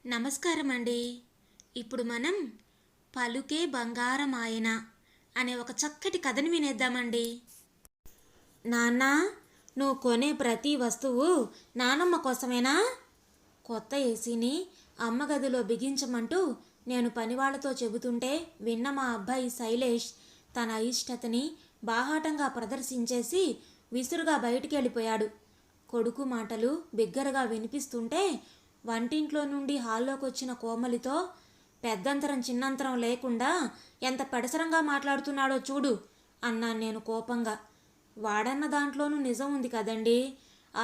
నమస్కారం అండి. ఇప్పుడు మనం పలుకే బంగారం ఆయన అనే ఒక చక్కటి కథని వినేద్దామండి. నాన్న, నువ్వు కొనే ప్రతి వస్తువు నానమ్మ కోసమేనా? కొత్త ఏసీని అమ్మ గదిలో బిగించమంటూ నేను పనివాళ్లతో చెబుతుంటే విన్న మా అబ్బాయి శైలేష్ తన అయిష్టతని బాహాటంగా ప్రదర్శించేసి విసురుగా బయటికి వెళ్ళిపోయాడు. కొడుకు మాటలు బిగ్గరగా వినిపిస్తుంటే వంటింట్లో నుండి హాల్లోకి వచ్చిన కోమలితో, పెద్దంతరం చిన్నంతరం లేకుండా ఎంత పెడసరంగా మాట్లాడుతున్నాడో చూడు అన్నాను నేను కోపంగా. వాడన్న దాంట్లోనూ నిజం ఉంది కదండి.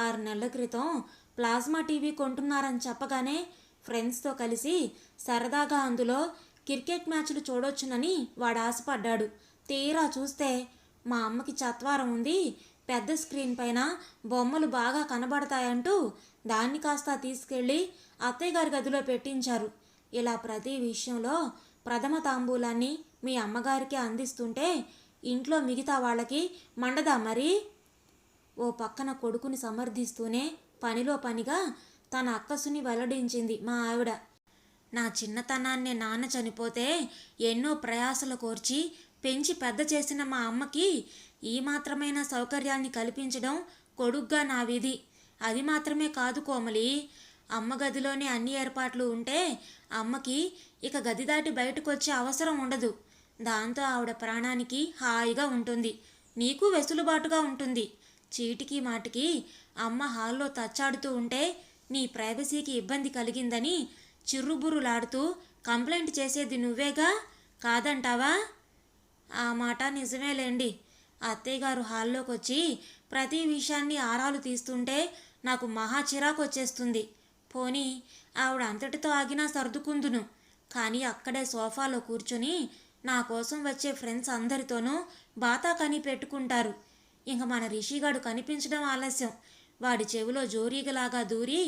6 నెలల క్రితం ప్లాస్మా టీవీ కొంటున్నారని చెప్పగానే ఫ్రెండ్స్తో కలిసి సరదాగా అందులో క్రికెట్ మ్యాచ్లు చూడొచ్చునని వాడు ఆశపడ్డాడు. తీరా చూస్తే మా అమ్మకి చత్వారం ఉంది, పెద్ద స్క్రీన్ పైన బొమ్మలు బాగా కనబడతాయంటూ దాన్ని కాస్త తీసుకెళ్ళి అత్తయ్య గారి గదిలో పెట్టించారు. ఇలా ప్రతి విషయంలో ప్రథమ తాంబూలాన్ని మీ అమ్మగారికి అందిస్తుంటే ఇంట్లో మిగతా వాళ్ళకి మండదా మరి? ఓ పక్కన కొడుకుని సమర్థిస్తూనే పనిలో పనిగా తన అక్కసుని వెల్లడించింది మా ఆవిడ. నా చిన్నతనాన్నే నాన్న చనిపోతే ఎన్నో ప్రయాసలు కోర్చి పెంచి పెద్ద చేసిన మా అమ్మకి ఈ మాత్రమైన సౌకర్యాన్ని కల్పించడం కొడుగ్గా నా విధి. అది మాత్రమే కాదు కోమలి, అమ్మ గదిలోనే అన్ని ఏర్పాట్లు ఉంటే అమ్మకి ఇక గది దాటి బయటకు వచ్చే అవసరం ఉండదు. దాంతో ఆవిడ ప్రాణానికి హాయిగా ఉంటుంది, నీకు వెసులుబాటుగా ఉంటుంది. చీటికి మాటికి అమ్మ హాల్లో తచ్చాడుతూ ఉంటే నీ ప్రైవసీకి ఇబ్బంది కలిగిందని చిర్రుబుర్రులాడుతూ కంప్లైంట్ చేసేది నువ్వేగా, కాదంటావా? ఆ మాట నిజమేలేండి. అత్తయ్య గారు హాల్లోకి వచ్చి ప్రతి విషయాన్ని ఆరాలు తీస్తుంటే నాకు మహా చిరాకు వచ్చేస్తుంది. పోనీ ఆవిడ అంతటితో ఆగినా సర్దుకుందును, కానీ అక్కడే సోఫాలో కూర్చొని నా కోసం వచ్చే ఫ్రెండ్స్ అందరితోనూ బాతా కని పెట్టుకుంటారు. ఇంక మన రిషిగాడు కనిపించడం ఆలస్యం. వాడి చెవిలో జోరీగలాగా దూరి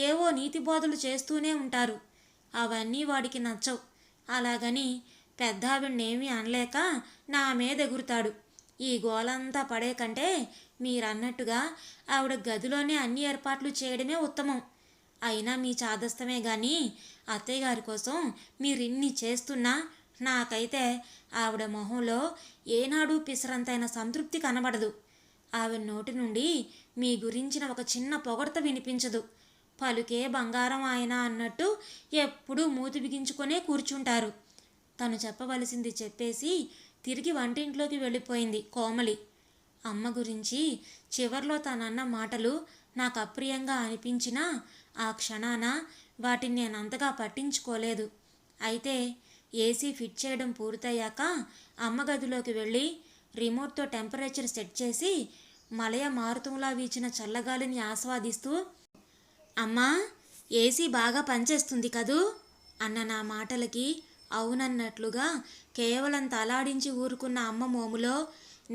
ఏవో నీతి బోధలు చేస్తూనే ఉంటారు. అవన్నీ వాడికి నచ్చవు. అలాగని పెద్దావిడ్నేమీ అనలేక నా మీద ఎగురుతాడు. ఈ గోలంతా పడే కంటే మీరన్నట్టుగా ఆవిడ గదిలోనే అన్ని ఏర్పాట్లు చేయడమే ఉత్తమం. అయినా మీ చాదస్తమే కానీ అత్తయ్య గారి కోసం మీరిన్ని చేస్తున్నా నాకైతే ఆవిడ మొహంలో ఏనాడు పిసరంతైన సంతృప్తి కనబడదు. ఆవిడ నోటి నుండి మీ గురించిన ఒక చిన్న పొగడ్త వినిపించదు. పలుకే బంగారం ఆయన అన్నట్టు ఎప్పుడూ మూతి బిగించుకొనే కూర్చుంటారు. తను చెప్పవలసింది చెప్పేసి తిరిగి వంటింట్లోకి వెళ్ళిపోయింది కోమలి. అమ్మ గురించి చివర్లో తనన్న మాటలు నాకు అప్రియంగా అనిపించినా ఆ క్షణాన వాటిని నేను అంతగా పట్టించుకోలేదు. అయితే ఏసీ ఫిట్ చేయడం పూర్తయ్యాక అమ్మ గదిలోకి వెళ్ళి రిమోట్తో టెంపరేచర్ సెట్ చేసి మలయ మారుతంలా వీచిన చల్లగాలిని ఆస్వాదిస్తూ, అమ్మా, ఏసీ బాగా పనిచేస్తుంది కదూ అన్న నా మాటలకి అవునన్నట్లుగా కేవలం తలాడించి ఊరుకున్న అమ్మ మోములో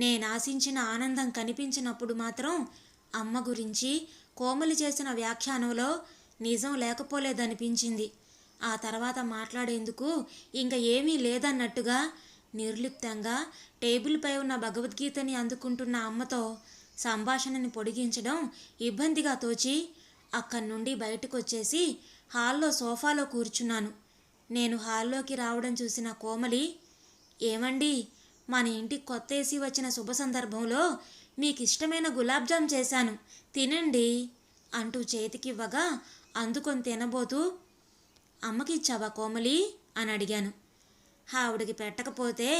నేనాశించిన ఆనందం కనిపించినప్పుడు మాత్రం అమ్మ గురించి కోమలి చేసిన వ్యాఖ్యానంలో నిజం లేకపోలేదనిపించింది. ఆ తర్వాత మాట్లాడేందుకు ఇంక ఏమీ లేదన్నట్టుగా నిర్లిప్తంగా టేబుల్పై ఉన్న భగవద్గీతని అందుకుంటున్న అమ్మతో సంభాషణని పొడిగించడం ఇబ్బందిగా తోచి అక్కడి నుండి బయటకు వచ్చేసి హాల్లో సోఫాలో కూర్చున్నాను. నేను హాల్లోకి రావడం చూసిన కోమలి, ఏమండి, మన ఇంటికి కొత్త ఏసీ వచ్చిన శుభ సందర్భంలో మీకు ఇష్టమైన గులాబ్ జామ్ చేశాను, తినండి అంటూ చేతికివ్వగా అందుకొని తినబోతూ, అమ్మకి ఇచ్చావా కోమలి అని అడిగాను. ఆవిడకి పెట్టకపోతే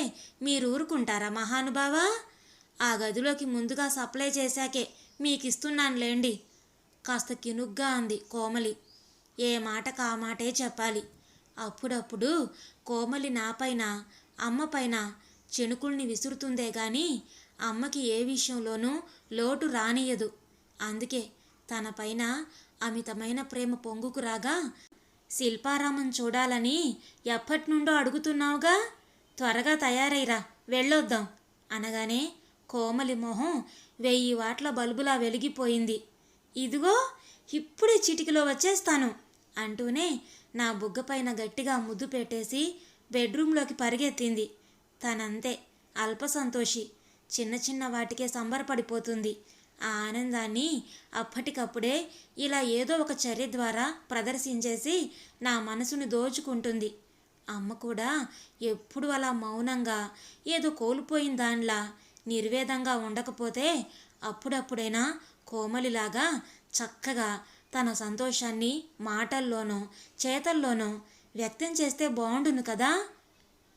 మీరు ఊరుకుంటారా మహానుభావా? ఆ గదిలోకి ముందుగా సప్లై చేశాకే మీకు ఇస్తున్నానులేండి కాస్త కినుగ్గా అంది కోమలి. ఏ మాటకు ఆ మాటే చెప్పాలి. అప్పుడప్పుడు కోమలి నాపైన అమ్మపైన చెనుకుల్ని విసురుతుందే గాని అమ్మకి ఏ విషయంలోనూ లోటు రానియదు. అందుకే తన పైన అమితమైన ప్రేమ పొంగుకు రాగా, శిల్పారామం చూడాలని ఎప్పటినుండో అడుగుతున్నావుగా, త్వరగా తయారైరా వెళ్ళొద్దాం అనగానే కోమలి మొహం 1000 వాట్ల బల్బులా వెలిగిపోయింది. ఇదిగో ఇప్పుడే చిటికలో వచ్చేస్తాను అంటూనే నా బుగ్గపైన గట్టిగా ముద్దు పెట్టేసి బెడ్రూంలోకి పరిగెత్తింది. తనంతే అల్ప సంతోషి, చిన్న చిన్న వాటికే సంబరపడిపోతుంది. ఆ ఆనందాన్ని అప్పటికప్పుడే ఇలా ఏదో ఒక చర్య ద్వారా ప్రదర్శించేసి నా మనసును దోచుకుంటుంది. అమ్మ కూడా ఎప్పుడు అలా మౌనంగా ఏదో కోల్పోయిన దానిలా నిర్వేదంగా ఉండకపోతే అప్పుడప్పుడైనా కోమలిలాగా చక్కగా తన సంతోషాన్ని మాటల్లోనో చేతల్లోనో వ్యక్తం చేస్తే బాగుండును కదా.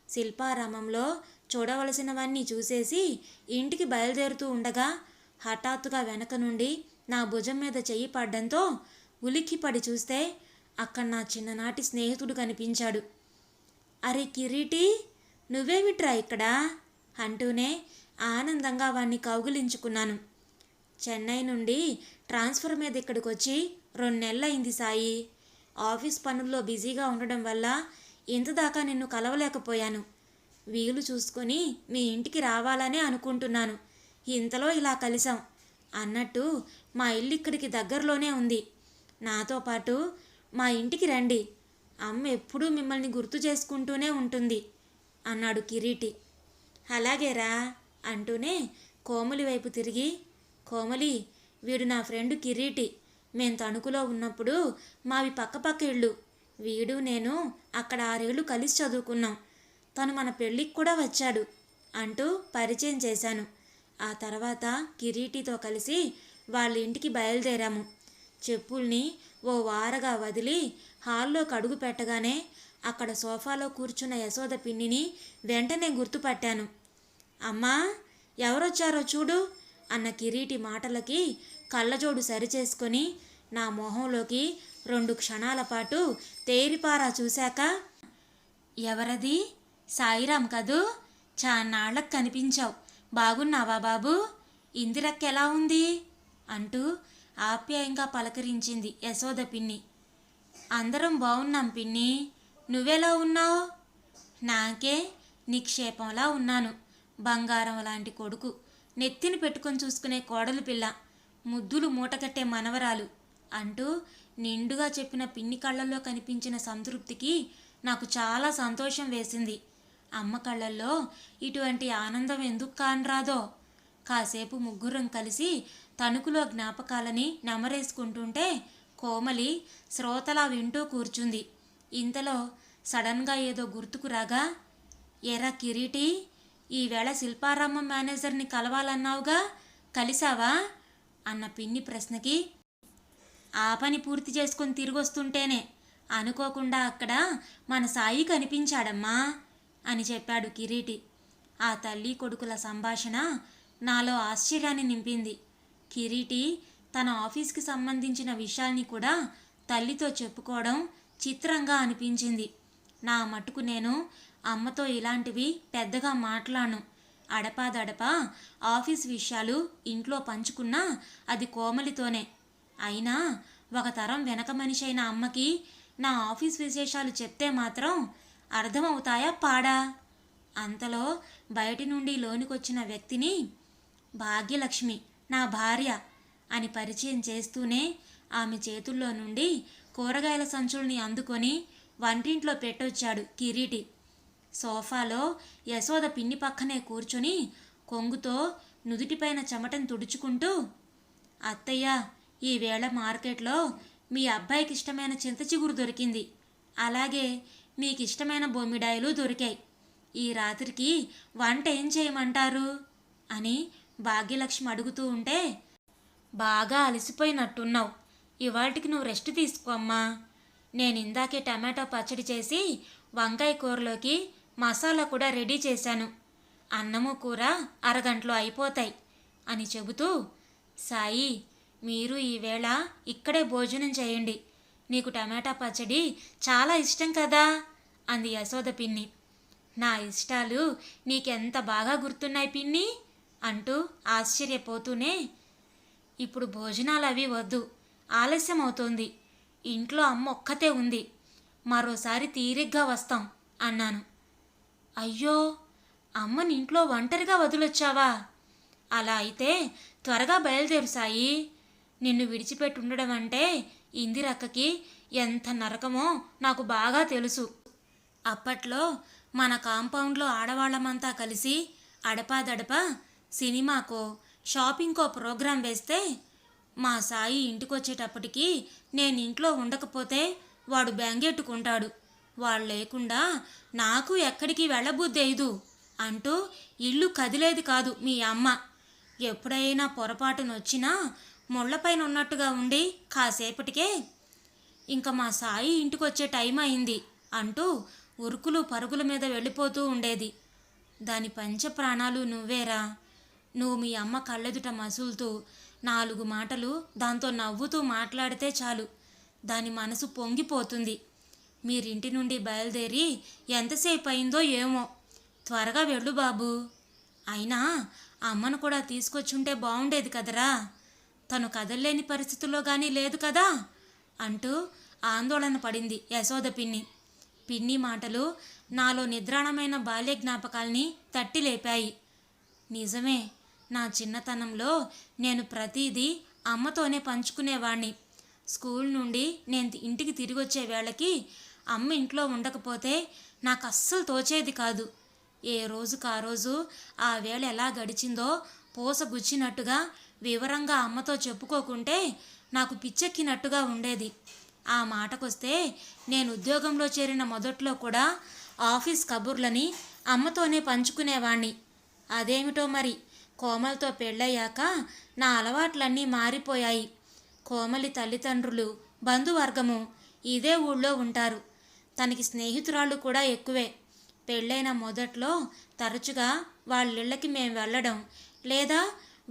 శిల్పారామంలో చూడవలసినవన్నీ చూసేసి ఇంటికి బయలుదేరుతూ ఉండగా హఠాత్తుగా వెనక నుండి నా భుజం మీద చెయ్యి పడ్డంతో ఉలిక్కిపడి చూస్తే అక్కడ నా చిన్ననాటి స్నేహితుడు కనిపించాడు. అరే కిరీటి, నువ్వేమిట్రా ఇక్కడ అంటూనే ఆనందంగా వాణ్ణి కౌగిలించుకున్నాను. చెన్నై నుండి ట్రాన్స్ఫర్ మీద ఇక్కడికి వచ్చి 2 నెలలైంది సాయి. ఆఫీస్ పనుల్లో బిజీగా ఉండడం వల్ల ఇంతదాకా నిన్ను కలవలేకపోయాను. వీలు చూసుకొని మీ ఇంటికి రావాలనే అనుకుంటున్నాను. ఇంతలో ఇలా కలిసాం. అన్నట్టు మా ఇల్లు ఇక్కడికి దగ్గరలోనే ఉంది. నాతో పాటు మా ఇంటికి రండి. అమ్మ ఎప్పుడూ మిమ్మల్ని గుర్తు చేసుకుంటూనే ఉంటుంది అన్నాడు కిరీటి. అలాగేరా అంటూనే కోమలి వైపు తిరిగి, కోమలి, వీడు నా ఫ్రెండ్ కిరీటి. మేం తణుకులో ఉన్నప్పుడు మావి పక్కపక్క ఇళ్ళు. వీడు నేను అక్కడ 6 ఏళ్ళు కలిసి చదువుకున్నాం. తను మన పెళ్ళికి కూడా వచ్చాడు అంటూ పరిచయం చేశాను. ఆ తర్వాత కిరీటితో కలిసి వాళ్ళ ఇంటికి బయలుదేరాము. చెప్పుల్ని ఓ వారగా వదిలి హాల్లోకి అడుగు పెట్టగానే అక్కడ సోఫాలో కూర్చున్న యశోద పిన్నిని వెంటనే గుర్తుపట్టాను. అమ్మా, ఎవరొచ్చారో చూడు అన్న కిరీటి మాటలకి కళ్ళజోడు సరిచేసుకొని నా మొహంలోకి 2 క్షణాల పాటు తేరిపారా చూశాక, ఎవరది? సాయిరాం కదూ, చాన్నాళ్ళకు కనిపించావు. బాగున్నావా బాబు? ఇందిరక్క ఎలా ఉంది అంటూ ఆప్యాయంగా పలకరించింది యశోద పిన్ని. అందరం బాగున్నాం పిన్ని, నువ్వెలా ఉన్నావు? నాకే నిక్షేపంలా ఉన్నాను. బంగారం లాంటి కొడుకు, నెత్తిని పెట్టుకొని చూసుకునే కోడలు పిల్ల, ముద్దులు మూటకట్టే మనవరాలు అంటూ నిండుగా చెప్పిన పిన్ని కళ్ళల్లో కనిపించిన సంతృప్తికి నాకు చాలా సంతోషం వేసింది. అమ్మ కళ్ళల్లో ఇటువంటి ఆనందం ఎందుకు కానరాదో. కాసేపు ముగ్గురం కలిసి తణుకులో జ్ఞాపకాలని నెమరేసుకుంటుంటే కోమలి శ్రోతలా వింటూ కూర్చుంది. ఇంతలో సడన్గా ఏదో గుర్తుకు రాగా, ఎరా కిరీటి, ఈవేళ శిల్పారామం మేనేజర్ని కలవాలన్నావుగా, కలిసావా అన్న పిన్ని ప్రశ్నకి, ఆ పని పూర్తి చేసుకొని తిరిగొస్తుంటేనే అనుకోకుండా అక్కడ మన సాయి కనిపించాడమ్మా అని చెప్పాడు కిరీటి. ఆ తల్లి కొడుకుల సంభాషణ నాలో ఆశ్చర్యాన్ని నింపింది. కిరీటి తన ఆఫీస్కి సంబంధించిన విషయాల్ని కూడా తల్లితో చెప్పుకోవడం చిత్రంగా అనిపించింది. నా మటుకు నేను అమ్మతో ఇలాంటివి పెద్దగా మాట్లాడను. అడపాదడపా ఆఫీస్ విషయాలు ఇంట్లో పంచుకున్నా అది కోమలితోనే. అయినా ఒక తరం వెనక మనిషి అయిన అమ్మకి నా ఆఫీస్ విశేషాలు చెప్తే మాత్రం అర్థమవుతాయా పాడా? అంతలో బయటి నుండి లోనికొచ్చిన వ్యక్తిని భాగ్యలక్ష్మి, నా భార్య అని పరిచయం చేస్తూనే ఆమె చేతుల్లో నుండి కూరగాయల సంచుల్ని అందుకొని వంటింట్లో పెట్టొచ్చాడు కిరీటి. సోఫాలో యశోద పిన్ని పక్కనే కూర్చొని కొంగుతో నుదుటిపైన చెమటను తుడుచుకుంటూ, అత్తయ్య, ఈవేళ మార్కెట్లో మీ అబ్బాయికి ఇష్టమైన చింతచిగురు దొరికింది. అలాగే మీకు ఇష్టమైన బొమ్మిడాయలు దొరికాయి. ఈ రాత్రికి వంట ఏం చేయమంటారు అని భాగ్యలక్ష్మి అడుగుతూ ఉంటే, బాగా అలసిపోయినట్టున్నావు, ఇవాళకి నువ్వు రెస్ట్ తీసుకోమ్మా. నేను ఇందాకే టమాటో పచ్చడి చేసి వంకాయ కూరలోకి మసాలా కూడా రెడీ చేశాను. అన్నము కూర అరగంటలో అయిపోతాయి అని చెబుతూ, సాయి, మీరు ఈవేళ ఇక్కడే భోజనం చేయండి. నీకు టమాటా పచ్చడి చాలా ఇష్టం కదా అంది యశోద పిన్ని. నా ఇష్టాలు నీకెంత బాగా గుర్తున్నాయి పిన్ని అంటూ ఆశ్చర్యపోతూనే, ఇప్పుడు భోజనాలు అవి వద్దు, ఆలస్యం అవుతోంది. ఇంట్లో అమ్మ ఒక్కతే ఉంది, మరోసారి తీరిగ్గా వస్తాం అన్నాను. అయ్యో, అమ్మని ఇంట్లో ఒంటరిగా వదిలొచ్చావా? అలా అయితే త్వరగా బయలుదేరు సాయి. నిన్ను విడిచిపెట్టి ఉండడం అంటే ఇందిరక్కకి ఎంత నరకమో నాకు బాగా తెలుసు. అప్పట్లో మన కాంపౌండ్లో ఆడవాళ్ళమంతా కలిసి అడపాదడపా సినిమాకో షాపింగ్కో ప్రోగ్రాం వేస్తే మా సాయి ఇంటికొచ్చేటప్పటికి నేను ఇంట్లో ఉండకపోతే వాడు బెంగెట్టుకుంటాడు. వాడు లేకుండా నాకు ఎక్కడికి వెళ్ళబుద్దెయ్యదు అంటూ ఇల్లు కదిలేది కాదు మీ అమ్మ. ఎప్పుడైనా పొరపాటునొచ్చినా ముళ్ళపైన ఉన్నట్టుగా ఉండి కాసేపటికే ఇంకా మా సాయి ఇంటికొచ్చే టైం అయింది అంటూ ఉరుకులు పరుగుల మీద వెళ్ళిపోతూ ఉండేది. దాని పంచ ప్రాణాలు నువ్వేరా. నువ్వు మీ అమ్మ కళ్ళెదుట మసులుతూ 4 మాటలు దాంతో నవ్వుతూ మాట్లాడితే చాలు, దాని మనసు పొంగిపోతుంది. మీరింటి నుండి బయలుదేరి ఎంతసేపు అయిందో ఏమో. త్వరగా వెళ్ళు బాబు. అయినా అమ్మను కూడా తీసుకొచ్చుంటే బాగుండేది కదరా, తను కదల్లేని పరిస్థితుల్లో కానీ లేదు కదా అంటూ ఆందోళన పడింది యశోద పిన్ని. పిన్ని మాటలు నాలో నిద్రాణమైన బాల్య జ్ఞాపకాల్ని తట్టి లేపాయి. నిజమే, నా చిన్నతనంలో నేను ప్రతిదీ అమ్మతోనే పంచుకునేవాణ్ణి. స్కూల్ నుండి నేను ఇంటికి తిరిగి వచ్చే వేళకి అమ్మ ఇంట్లో ఉండకపోతే నాకు అస్సలు తోచేది కాదు. ఏ రోజుకు ఆ రోజు ఆ వేళ ఎలా గడిచిందో పోసగుచ్చినట్టుగా వివరంగా అమ్మతో చెప్పుకోకుంటే నాకు పిచ్చెక్కినట్టుగా ఉండేది. ఆ మాటకొస్తే నేను ఉద్యోగంలో చేరిన మొదట్లో కూడా ఆఫీస్ కబుర్లని అమ్మతోనే పంచుకునేవాణ్ణి. అదేమిటో మరి కోమలితో పెళ్ళయ్యాక నా అలవాట్లన్నీ మారిపోయాయి. కోమలి తల్లిదండ్రులు బంధువర్గము ఇదే ఊళ్ళో ఉంటారు. తనకి స్నేహితురాళ్ళు కూడా ఎక్కువే. పెళ్ళైన మొదట్లో తరచుగా వాళ్ళిళ్ళకి మేము వెళ్ళడం లేదా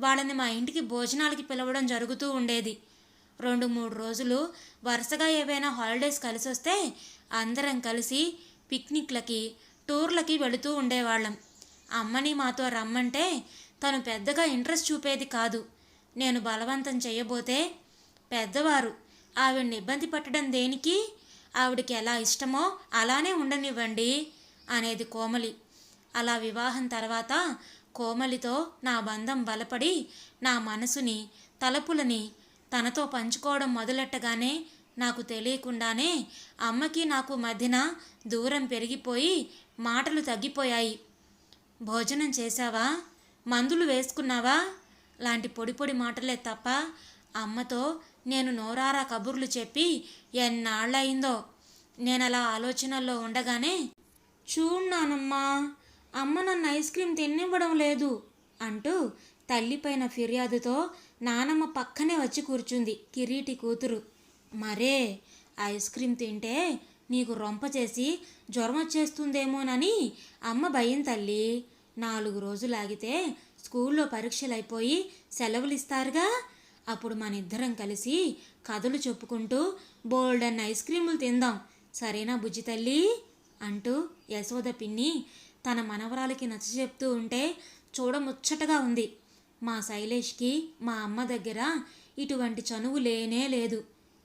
వాళ్ళని మా ఇంటికి భోజనాలకి పిలవడం జరుగుతూ ఉండేది. 2-3 రోజులు వరుసగా ఏవైనా హాలిడేస్ కలిసి వస్తే అందరం కలిసి పిక్నిక్లకి టూర్లకి వెళుతూ ఉండేవాళ్ళం. అమ్మని మాతో రమ్మంటే తను పెద్దగా ఇంట్రెస్ట్ చూపేది కాదు. నేను బలవంతం చేయబోతే పెద్దవారు ఆవిడ్ని ఇబ్బంది పెట్టడం దేనికి, ఆవిడికి ఎలా ఇష్టమో అలానే ఉండనివ్వండి అనేది కోమలి. అలా వివాహం తర్వాత కోమలితో నా బంధం బలపడి నా మనసుని తలపులని తనతో పంచుకోవడం మొదలెట్టగానే నాకు తెలియకుండానే అమ్మకి నాకు మధ్యన దూరం పెరిగిపోయి మాటలు తగ్గిపోయాయి. భోజనం చేశావా, మందులు వేసుకున్నావా లాంటి పొడి పొడి మాటలే తప్ప అమ్మతో నేను నోరారా కబుర్లు చెప్పి ఎన్నాళ్ళయిందో. నేనలా ఆలోచనల్లో ఉండగానే చూడు నానమ్మా, అమ్మ నన్ను ఐస్ క్రీమ్ తినివ్వడం లేదు అంటూ తల్లిపైన ఫిర్యాదుతో నానమ్మ పక్కనే వచ్చి కూర్చుంది కిరీటి కూతురు. మరే ఐస్ క్రీమ్ తింటే నీకు రొంప చేసి జ్వరం వచ్చేస్తుందేమోనని అమ్మ భయం తల్లి. 4 రోజులు ఆగితే స్కూల్లో పరీక్షలు అయిపోయి సెలవులు ఇస్తారుగా, అప్పుడు మన ఇద్దరం కలిసి కథలు చెప్పుకుంటూ బోల్డన్ ఐస్ క్రీములు తిందాం, సరేనా బుజ్జి తల్లి అంటూ యశోద పిన్ని తన మనవరాలకి నచ్చచెప్తూ ఉంటే చూడముచ్చటగా ఉంది. మా శైలేష్కి మా అమ్మ దగ్గర ఇటువంటి చనువు లేనే లేదు.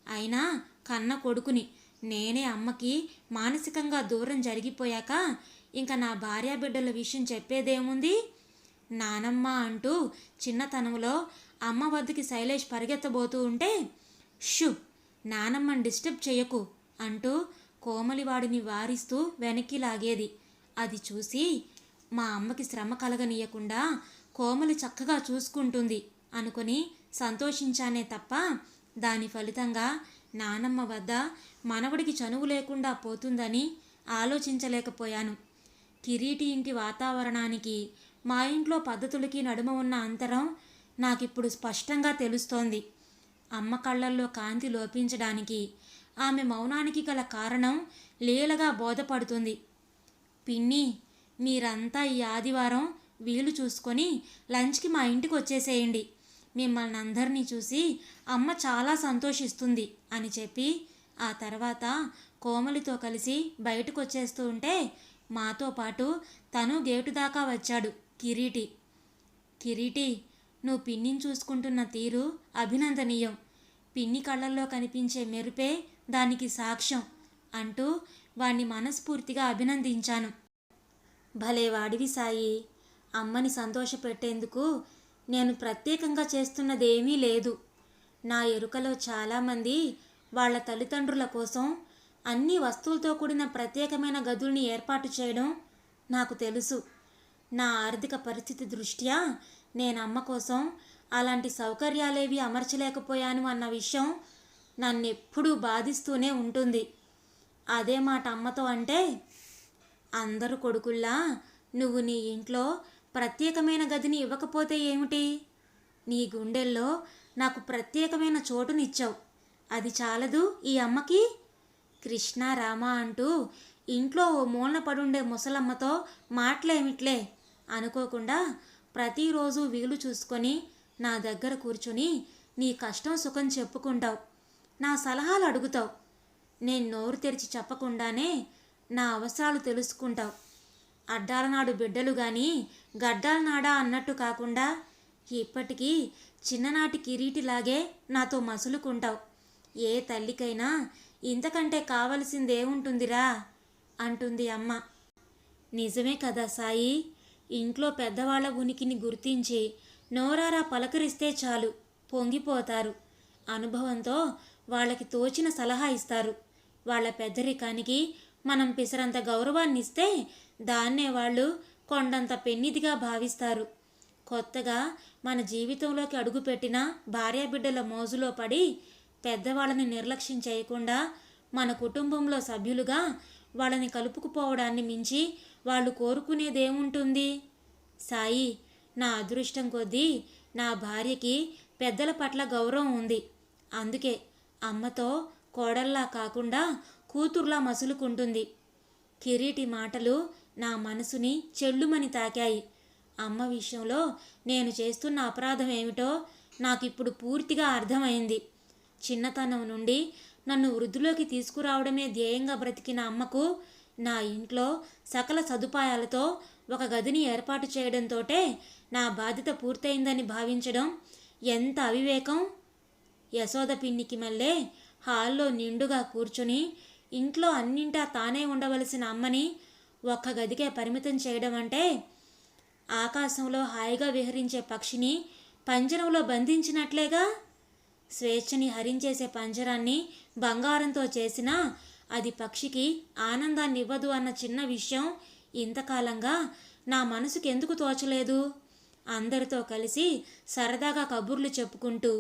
అయినా కన్న కొడుకుని నేనే అమ్మకి మానసికంగా దూరం జరిగిపోయాక ఇంకా నా భార్యాబిడ్డల విషయం చెప్పేదేముంది. నానమ్మ అంటూ చిన్నతనంలో అమ్మ వద్దకి శైలేష్ పరిగెత్తబోతూ ఉంటే షూ, నానమ్మని డిస్టర్బ్ చెయ్యకు అంటూ కోమలివాడిని వారిస్తూ వెనక్కి లాగేది. అది చూసి మా అమ్మకి శ్రమ కలగనీయకుండా కోమలి చక్కగా చూసుకుంటుంది అనుకుని సంతోషించానే తప్ప దాని ఫలితంగా నానమ్మ వద్ద మనవడికి చనువు లేకుండా పోతుందని ఆలోచించలేకపోయాను. కిరీటి ఇంటి వాతావరణానికి మా ఇంట్లో పద్ధతులకి నడుమ ఉన్న అంతరం నాకిప్పుడు స్పష్టంగా తెలుస్తోంది. అమ్మ కళ్ళల్లో కాంతి లోపించడానికి ఆమె మౌనానికి గల కారణం లీలగా బోధపడుతుంది. పిన్ని, మీరంతా ఈ ఆదివారం వీలు చూసుకొని లంచ్కి మా ఇంటికి వచ్చేసేయండి. మిమ్మల్ని అందరినీ చూసి అమ్మ చాలా సంతోషిస్తుంది అని చెప్పి ఆ తర్వాత కోమలితో కలిసి బయటకు వచ్చేస్తూ ఉంటే మాతో పాటు తను గేటు దాకా వచ్చాడు కిరీటి. కిరీటి, నువ్వు పిన్నిని చూసుకుంటున్న తీరు అభినందనీయం. పిన్ని కళ్ళల్లో కనిపించే మెరుపే దానికి సాక్ష్యం అంటూ వాణ్ణి మనస్ఫూర్తిగా అభినందించాను. భలే వాడివి సాయి, అమ్మని సంతోషపెట్టేందుకు నేను ప్రత్యేకంగా చేస్తున్నదేమీ లేదు. నా ఎరుకలో చాలామంది వాళ్ళ తల్లిదండ్రుల కోసం అన్ని వస్తువులతో కూడిన ప్రత్యేకమైన గదుల్ని ఏర్పాటు చేయడం నాకు తెలుసు. నా ఆర్థిక పరిస్థితి దృష్ట్యా నేను అమ్మ కోసం అలాంటి సౌకర్యాలేవి అమర్చలేకపోయాను అన్న విషయం నన్నెప్పుడూ బాధిస్తూనే ఉంటుంది. అదే మాట అమ్మతో అంటే, అందరు కొడుకుల్లా నువ్వు నీ ఇంట్లో ప్రత్యేకమైన గదిని ఇవ్వకపోతే ఏమిటి? నీ గుండెల్లో నాకు ప్రత్యేకమైన చోటునిచ్చావు, అది చాలదు ఈ అమ్మకి? కృష్ణ రామ అంటూ ఇంట్లో ఓ మూలన పడుండే ముసలమ్మతో మాటలేమిట్లే అనుకోకుండా ప్రతిరోజు వీలు చూసుకొని నా దగ్గర కూర్చుని నీ కష్టం సుఖం చెప్పుకుంటావు, నా సలహాలు అడుగుతావు. నేను నోరు తెరిచి చెప్పకుండానే నా అవసరాలు తెలుసుకుంటావు. అడ్డాల నాడు బిడ్డలు కానీ గడ్డాల నాడా అన్నట్టు కాకుండా ఇప్పటికీ చిన్ననాటి కిరీటిలాగే నాతో మసులుకుంటావు. ఏ తల్లికైనా ఇంతకంటే కావలసిందేముంటుందిరా అంటుంది అమ్మ. నిజమే కదా సాయి, ఇంట్లో పెద్దవాళ్ల ఉనికిని గుర్తించి నోరారా పలకరిస్తే చాలు పొంగిపోతారు. అనుభవంతో వాళ్ళకి తోచిన సలహా ఇస్తారు. వాళ్ళ పెద్దరికానికి మనం పిసరంత గౌరవాన్ని ఇస్తే దాన్నే వాళ్ళు కొండంత పెన్నిదిగా భావిస్తారు. కొత్తగా మన జీవితంలోకి అడుగుపెట్టిన భార్యాబిడ్డల మోజులో పడి పెద్దవాళ్ళని నిర్లక్ష్యం చేయకుండా మన కుటుంబంలో సభ్యులుగా వాళ్ళని కలుపుకుపోవడాన్ని మించి వాళ్ళు కోరుకునేదేముంటుంది? సాయి, నా అదృష్టం కొద్దీ నా భార్యకి పెద్దల పట్ల గౌరవం ఉంది. అందుకే అమ్మతో కోడల్లా కాకుండా కూతుర్లా మసులుకుంటుంది. కిరీటి మాటలు నా మనసుని చెల్లుమని తాకాయి. అమ్మ విషయంలో నేను చేస్తున్న అపరాధం ఏమిటో నాకిప్పుడు పూర్తిగా అర్థమైంది. చిన్నతనం నుండి నన్ను వృద్ధిలోకి తీసుకురావడమే ధ్యేయంగా బ్రతికిన అమ్మకు నా ఇంట్లో సకల సదుపాయాలతో ఒక గదిని ఏర్పాటు చేయడంతోటే నా బాధ్యత పూర్తయిందని భావించడం ఎంత అవివేకం! యశోద పిన్నికి మళ్ళీ హాల్లో నిండుగా కూర్చుని ఇంట్లో అన్నింటా తానే ఉండవలసిన అమ్మని ఒక్క గదికే పరిమితం చేయడం అంటే ఆకాశంలో హాయిగా విహరించే పక్షిని పంజరంలో బంధించినట్లేగా. స్వేచ్ఛని హరించేసే పంజరాన్ని బంగారంతో చేసినా అది పక్షికి ఆనందాన్ని ఇవ్వదు అన్న చిన్న విషయం ఇంతకాలంగా నా మనసుకు ఎందుకు తోచలేదు? అందరితో కలిసి సరదాగా కబుర్లు చెప్పుకుంటూ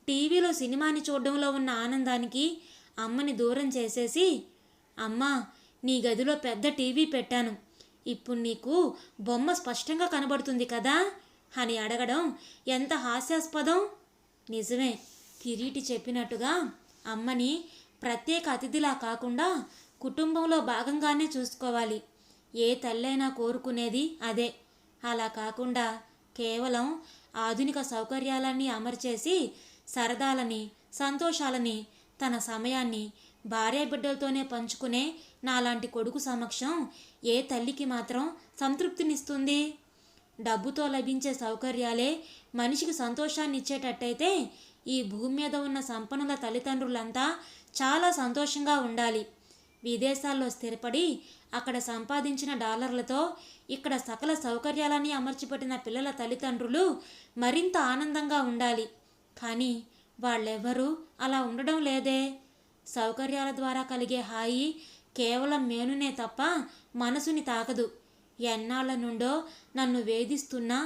టీవీలో సినిమాని చూడడంలో ఉన్న ఆనందానికి అమ్మని దూరం చేసేసి, అమ్మా నీ గదిలో పెద్ద టీవీ పెట్టాను, ఇప్పుడు నీకు బొమ్మ స్పష్టంగా కనబడుతుంది కదా అని అడగడం ఎంత హాస్యాస్పదం! నిజమే, కిరీటి చెప్పినట్టుగా అమ్మని ప్రత్యేక అతిథిలా కాకుండా కుటుంబంలో భాగంగానే చూసుకోవాలి. ఏ తల్లైనా కోరుకునేది అదే. అలా కాకుండా కేవలం ఆధునిక సౌకర్యాలన్నీ అమర్చేసి సరదాలని సంతోషాలని తన సమయాన్ని భార్యాబిడ్డలతోనే పంచుకునే నాలాంటి కొడుకు సమక్షం ఏ తల్లికి మాత్రం సంతృప్తినిస్తుంది? డబ్బుతో లభించే సౌకర్యాలే మనిషికి సంతోషాన్ని ఇచ్చేటట్టయితే ఈ భూమి మీద ఉన్న సంపన్నుల తల్లిదండ్రులంతా చాలా సంతోషంగా ఉండాలి. విదేశాల్లో స్థిరపడి అక్కడ సంపాదించిన డాలర్లతో ఇక్కడ సకల సౌకర్యాలని అమర్చిపెట్టిన పిల్లల తల్లిదండ్రులు మరింత ఆనందంగా ఉండాలి. కానీ వాళ్ళెవ్వరూ అలా ఉండడం లేదే. సౌకర్యాల ద్వారా కలిగే హాయి కేవలం మేనునే తప్ప మనసుని తాకదు. ఎన్నాళ్ళ నుండో నన్ను వేధిస్తున్నా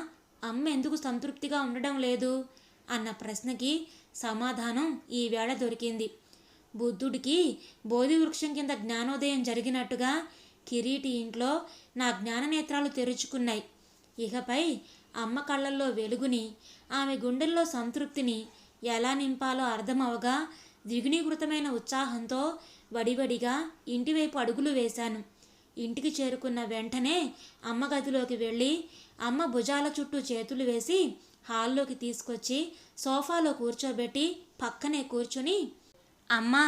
అమ్మ ఎందుకు సంతృప్తిగా ఉండడం లేదు అన్న ప్రశ్నకి సమాధానం ఈవేళ దొరికింది. బుద్ధుడికి బోధి వృక్షం కింద జ్ఞానోదయం జరిగినట్టుగా కిరీటి ఇంట్లో నా జ్ఞాననేత్రాలు తెరుచుకున్నాయి. ఇకపై అమ్మ కళ్ళల్లో వెలుగుని, ఆమె గుండెల్లో సంతృప్తిని ఎలా నింపాలో అర్థమవగా ద్విగుణీకృతమైన ఉత్సాహంతో వడివడిగా ఇంటివైపు అడుగులు వేశాను. ఇంటికి చేరుకున్న వెంటనే అమ్మ గదిలోకి వెళ్ళి అమ్మ భుజాల చుట్టూ చేతులు వేసి హాల్లోకి తీసుకొచ్చి సోఫాలో కూర్చోబెట్టి పక్కనే కూర్చుని, అమ్మా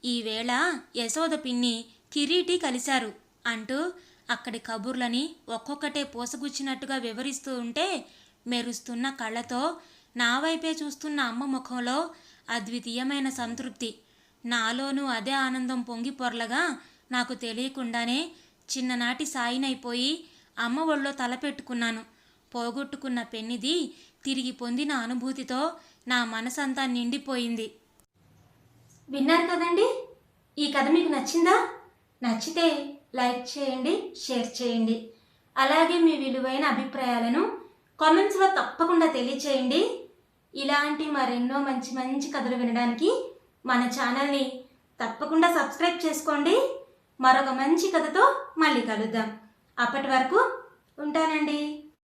ఈవేళ యశోద పిన్ని కిరీటి కలిశారు అంటూ అక్కడి కబుర్లని ఒక్కొక్కటే పోసగుచ్చినట్టుగా వివరిస్తూ ఉంటే మెరుస్తున్న కళ్ళతో నా వైపే చూస్తున్న అమ్మ ముఖంలో అద్వితీయమైన సంతృప్తి, నాలోనూ అదే ఆనందం పొంగి పొర్లగా నాకు తెలియకుండానే చిన్ననాటి సాయినైపోయి అమ్మ ఒళ్ళో తలపెట్టుకున్నాను. పోగొట్టుకున్న పెన్నిది తిరిగి పొందిన అనుభూతితో నా మనసంతా నిండిపోయింది. విన్నారు కదండి, ఈ కథ మీకు నచ్చిందా? నచ్చితే లైక్ చేయండి, షేర్ చేయండి. అలాగే మీ విలువైన అభిప్రాయాలను కామెంట్స్లో తప్పకుండా తెలియచేయండి. ఇలాంటి మరెన్నో మంచి మంచి కథలు వినడానికి మన ఛానల్ని తప్పకుండా సబ్స్క్రైబ్ చేసుకోండి. మరొక మంచి కథతో మళ్ళీ కలుద్దాం. అప్పటి వరకు ఉంటానండి.